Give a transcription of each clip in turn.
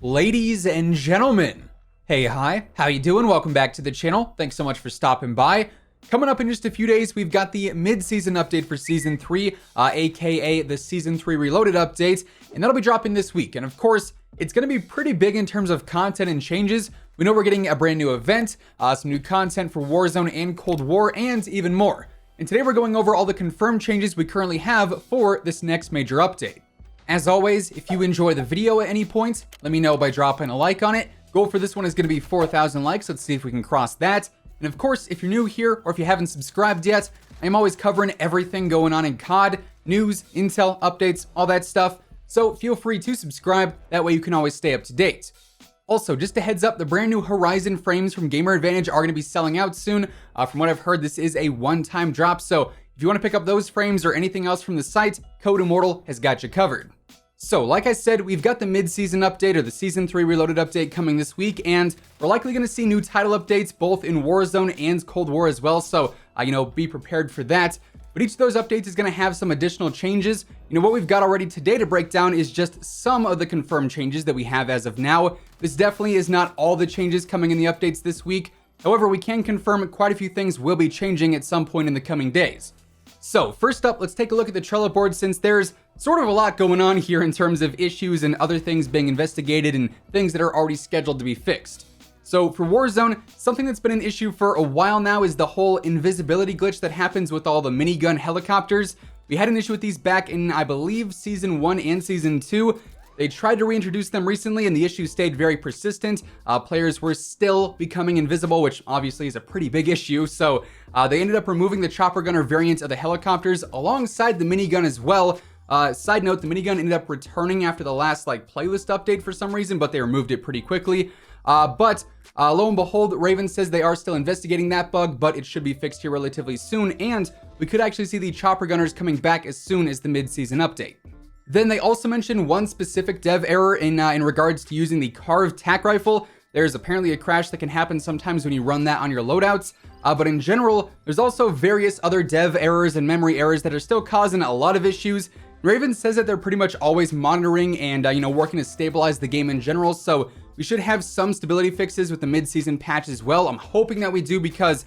Ladies and gentlemen, hey, hi, how you doing? Welcome back to the channel. Thanks so much for stopping by. Coming up in just a few days, we've got the mid-season update for Season 3, aka the Season 3 Reloaded update, and that'll be dropping this week. And of course, it's going to be pretty big in terms of content and changes. We know we're getting a brand new event, some new content for Warzone and Cold War, and even more. And today we're going over all the confirmed changes we currently have for this next major update. As always, if you enjoy the video at any point, let me know by dropping a like on it. Goal for this one is going to be 4,000 likes. Let's see if we can cross that. And of course, if you're new here or if you haven't subscribed yet, I'm always covering everything going on in COD, news, intel, updates, all that stuff. So feel free to subscribe. That way you can always stay up to date. Also, just a heads up, the brand new Horizon frames from Gamer Advantage are going to be selling out soon. From what I've heard, this is a one-time drop. So if you want to pick up those frames or anything else from the site, WhosImmortal has got you covered. So, like I said, we've got the mid-season update or the Season 3 Reloaded update coming this week, and we're likely going to see new title updates both in Warzone and Cold War as well, so, be prepared for that. But each of those updates is going to have some additional changes. What we've got already today to break down is just some of the confirmed changes that we have as of now. This definitely is not all the changes coming in the updates this week. However, we can confirm quite a few things will be changing at some point in the coming days. So, first up, let's take a look at the Trello board since there's sort of a lot going on here in terms of issues and other things being investigated and things that are already scheduled to be fixed. So for Warzone, something that's been an issue for a while now is the whole invisibility glitch that happens with all the minigun helicopters. We had an issue with these back in, I believe, Season 1 and Season 2. They tried to reintroduce them recently and the issue stayed very persistent. Players were still becoming invisible, which obviously is a pretty big issue. So they ended up removing the chopper gunner variant of the helicopters alongside the minigun as well. Side note, the minigun ended up returning after the last playlist update for some reason, but they removed it pretty quickly. But lo and behold, Raven says they are still investigating that bug, but it should be fixed here relatively soon, and we could actually see the chopper gunners coming back as soon as the mid-season update. Then they also mentioned one specific dev error in regards to using the carved tac rifle. There's apparently a crash that can happen sometimes when you run that on your loadouts. But in general, there's also various other dev errors and memory errors that are still causing a lot of issues. Raven says that they're pretty much always monitoring and working to stabilize the game in general, so we should have some stability fixes with the mid-season patch as well. I'm hoping that we do because,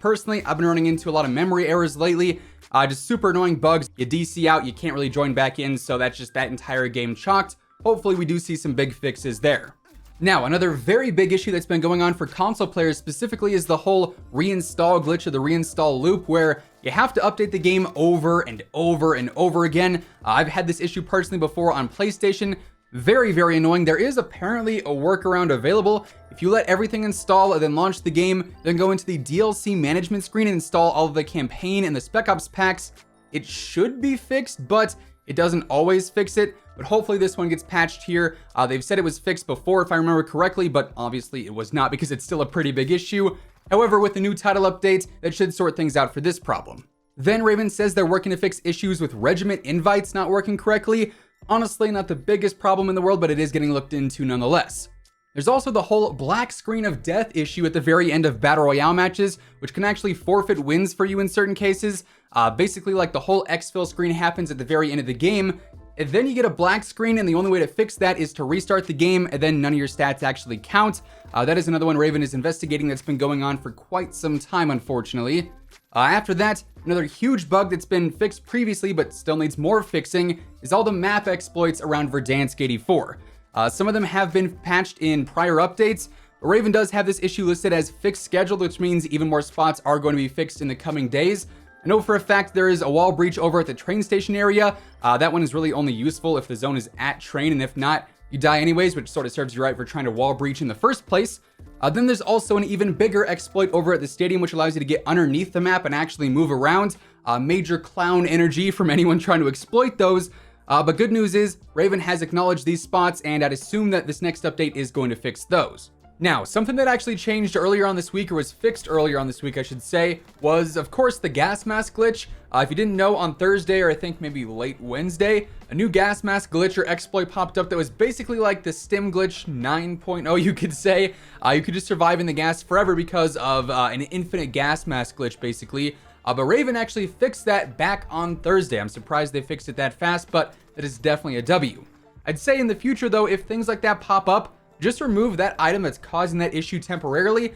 personally, I've been running into a lot of memory errors lately. Just super annoying bugs. You DC out, you can't really join back in, so that's just that entire game chalked. Hopefully we do see some big fixes there. Now, another very big issue that's been going on for console players specifically is the whole reinstall glitch or the reinstall loop where you have to update the game over and over and over again. I've had this issue personally before on PlayStation. Very, very annoying. There is apparently a workaround available. If you let everything install and then launch the game, then go into the DLC management screen and install all of the campaign and the Spec Ops packs, it should be fixed, but it doesn't always fix it. But hopefully this one gets patched here. They've said it was fixed before, if I remember correctly, but obviously it was not because it's still a pretty big issue. However, with the new title update, that should sort things out for this problem. Then Raven says they're working to fix issues with regiment invites not working correctly. Honestly, not the biggest problem in the world, but it is getting looked into nonetheless. There's also the whole black screen of death issue at the very end of Battle Royale matches, which can actually forfeit wins for you in certain cases. Basically, the whole exfil screen happens at the very end of the game, and then you get a black screen, and the only way to fix that is to restart the game, and then none of your stats actually count. That is another one Raven is investigating that's been going on for quite some time, unfortunately. After that, another huge bug that's been fixed previously but still needs more fixing is all the map exploits around Verdansk 84. Some of them have been patched in prior updates, but Raven does have this issue listed as fixed scheduled, which means even more spots are going to be fixed in the coming days. I know for a fact there is a wall breach over at the train station area. That one is really only useful if the zone is at train, and if not, you die anyways, which sort of serves you right for trying to wall breach in the first place. Then there's also an even bigger exploit over at the stadium, which allows you to get underneath the map and actually move around. Major clown energy from anyone trying to exploit those. But good news is, Raven has acknowledged these spots, and I'd assume that this next update is going to fix those. Now, something that actually changed earlier on this week, or was fixed earlier on this week, I should say, was, of course, the gas mask glitch. If you didn't know, on Thursday, or I think maybe late Wednesday, a new gas mask glitch or exploit popped up that was basically like the stim glitch 9.0, you could say. You could just survive in the gas forever because of an infinite gas mask glitch, basically. But Raven actually fixed that back on Thursday. I'm surprised they fixed it that fast, but that is definitely a W. I'd say in the future though, if things like that pop up, just remove that item that's causing that issue temporarily,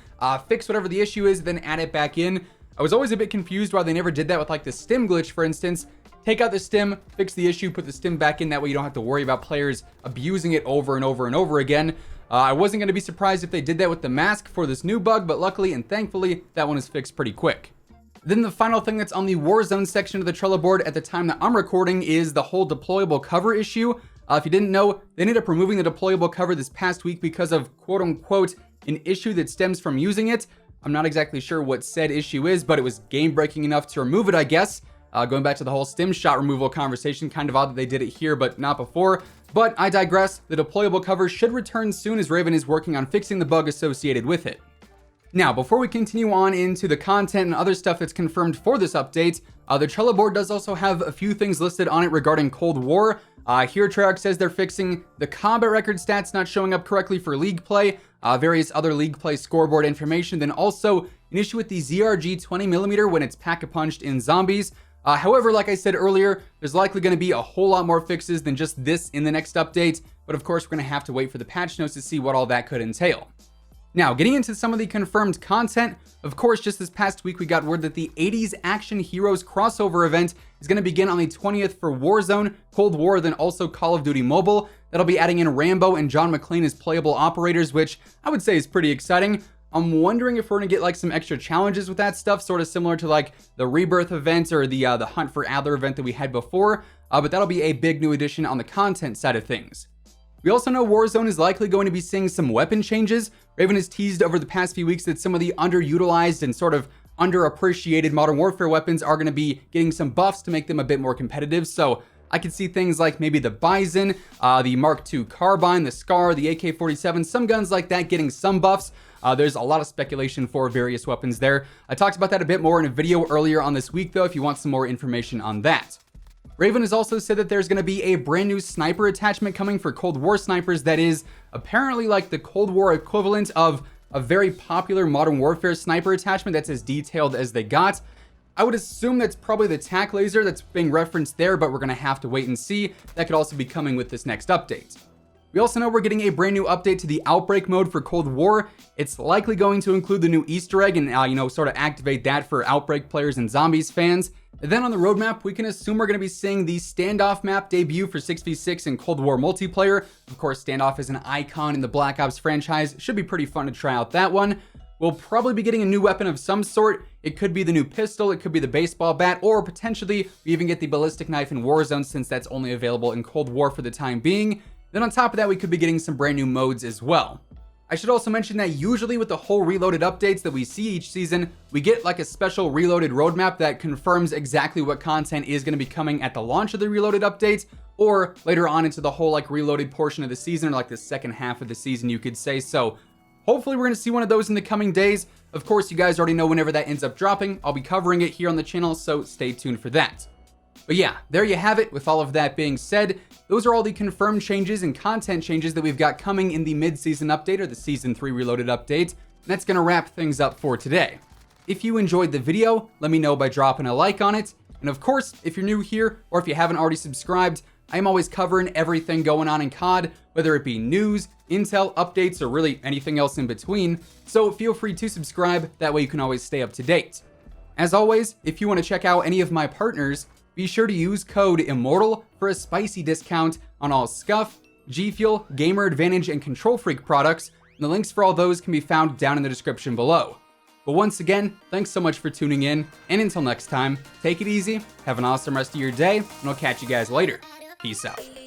fix whatever the issue is, then add it back in. I was always a bit confused why they never did that with like the stim glitch, for instance. Take out the stim, fix the issue, put the stim back in. That way you don't have to worry about players abusing it over and over and over again. I wasn't going to be surprised if they did that with the mask for this new bug, but luckily and thankfully, that one is fixed pretty quick. Then the final thing that's on the Warzone section of the Trello board at the time that I'm recording is the whole deployable cover issue. If you didn't know, they ended up removing the deployable cover this past week because of quote unquote an issue that stems from using it. I'm not exactly sure what said issue is, but it was game breaking enough to remove it, I guess. Going back to the whole stim shot removal conversation, kind of odd that they did it here, but not before. But I digress. The deployable cover should return soon as Raven is working on fixing the bug associated with it. Now, before we continue on into the content and other stuff that's confirmed for this update, the Trello board does also have a few things listed on it regarding Cold War. Here, Treyarch says they're fixing the combat record stats not showing up correctly for league play, various other league play scoreboard information, then also an issue with the ZRG 20mm when it's pack-a-punched in zombies. However, like I said earlier, there's likely going to be a whole lot more fixes than just this in the next update, but of course we're going to have to wait for the patch notes to see what all that could entail. Now, getting into some of the confirmed content, of course, just this past week we got word that the 80s Action Heroes crossover event is going to begin on the 20th for Warzone, Cold War, then also Call of Duty Mobile. That'll be adding in Rambo and John McClane as playable operators, which I would say is pretty exciting. I'm wondering if we're going to get like some extra challenges with that stuff, sort of similar to like the Rebirth event or the Hunt for Adler event that we had before, but that'll be a big new addition on the content side of things. We also know Warzone is likely going to be seeing some weapon changes. Raven has teased over the past few weeks that some of the underutilized and sort of underappreciated Modern Warfare weapons are going to be getting some buffs to make them a bit more competitive. So I could see things like maybe the Bison, the Mark II carbine, the Scar, the AK-47, some guns like that getting some buffs. There's a lot of speculation for various weapons there. I talked about that a bit more in a video earlier on this week though, if you want some more information on that. Raven has also said that there's going to be a brand new sniper attachment coming for Cold War snipers that is apparently like the Cold War equivalent of a very popular Modern Warfare sniper attachment that's as detailed as they got. I would assume that's probably the tac laser that's being referenced there, but we're going to have to wait and see. That could also be coming with this next update. We also know we're getting a brand new update to the Outbreak mode for Cold War. It's likely going to include the new Easter egg and, sort of activate that for Outbreak players and Zombies fans. And then on the roadmap, we can assume we're going to be seeing the Standoff map debut for 6v6 and Cold War multiplayer. Of course, Standoff is an icon in the Black Ops franchise. Should be pretty fun to try out that one. We'll probably be getting a new weapon of some sort. It could be the new pistol, it could be the baseball bat, or potentially we even get the ballistic knife in Warzone since that's only available in Cold War for the time being. Then on top of that, we could be getting some brand new modes as well. I should also mention that usually with the whole Reloaded updates that we see each season, we get like a special Reloaded roadmap that confirms exactly what content is going to be coming at the launch of the Reloaded update, or later on into the whole like Reloaded portion of the season, or like the second half of the season, you could say. So hopefully we're going to see one of those in the coming days. Of course, you guys already know whenever that ends up dropping, I'll be covering it here on the channel, so stay tuned for that. But yeah, there you have it. With all of that being said, those are all the confirmed changes and content changes that we've got coming in the mid-season update or the Season 3 Reloaded update. And that's going to wrap things up for today. If you enjoyed the video, let me know by dropping a like on it. And of course, if you're new here or if you haven't already subscribed, I'm always covering everything going on in COD, whether it be news, intel, updates, or really anything else in between. So feel free to subscribe. That way you can always stay up to date. As always, if you want to check out any of my partners, be sure to use code WHosImmortal for a spicy discount on all Scuff, G Fuel, Gamer Advantage, and Control Freak products. And the links for all those can be found down in the description below. But once again, thanks so much for tuning in, and until next time, take it easy, have an awesome rest of your day, and I'll catch you guys later. Peace out.